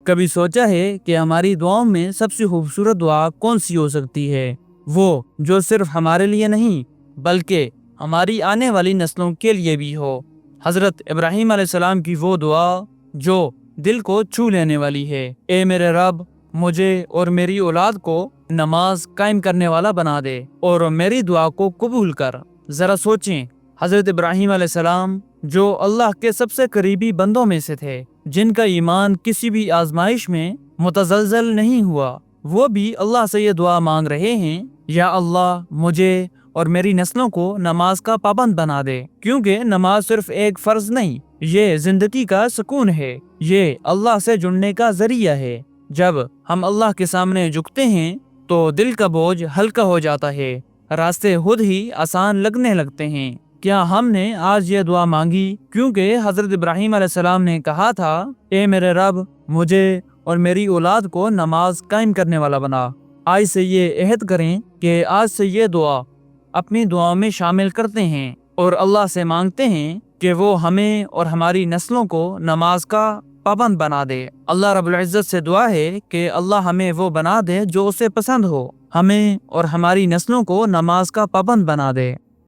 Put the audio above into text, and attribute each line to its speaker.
Speaker 1: کبھی سوچا ہے کہ ہماری دعاؤں میں سب سے خوبصورت دعا کون سی ہو سکتی ہے؟ وہ جو صرف ہمارے لیے نہیں بلکہ ہماری آنے والی نسلوں کے لیے بھی ہو۔ حضرت ابراہیم علیہ السلام کی وہ دعا جو دل کو چھو لینے والی ہے، اے میرے رب، مجھے اور میری اولاد کو نماز قائم کرنے والا بنا دے اور میری دعا کو قبول کر۔ ذرا سوچیں، حضرت ابراہیم علیہ السلام جو اللہ کے سب سے قریبی بندوں میں سے تھے، جن کا ایمان کسی بھی آزمائش میں متزلزل نہیں ہوا، وہ بھی اللہ سے یہ دعا مانگ رہے ہیں، یا اللہ مجھے اور میری نسلوں کو نماز کا پابند بنا دے، کیونکہ نماز صرف ایک فرض نہیں، یہ زندگی کا سکون ہے، یہ اللہ سے جڑنے کا ذریعہ ہے۔ جب ہم اللہ کے سامنے جھکتے ہیں تو دل کا بوجھ ہلکا ہو جاتا ہے، راستے خود ہی آسان لگنے لگتے ہیں۔ کیا ہم نے آج یہ دعا مانگی؟ کیونکہ حضرت ابراہیم علیہ السلام نے کہا تھا، اے میرے رب، مجھے اور میری اولاد کو نماز قائم کرنے والا بنا۔ آج سے یہ عہد کریں کہ آج سے یہ دعا اپنی دعاؤں میں شامل کرتے ہیں اور اللہ سے مانگتے ہیں کہ وہ ہمیں اور ہماری نسلوں کو نماز کا پابند بنا دے۔ اللہ رب العزت سے دعا ہے کہ اللہ ہمیں وہ بنا دے جو اسے پسند ہو، ہمیں اور ہماری نسلوں کو نماز کا پابند بنا دے۔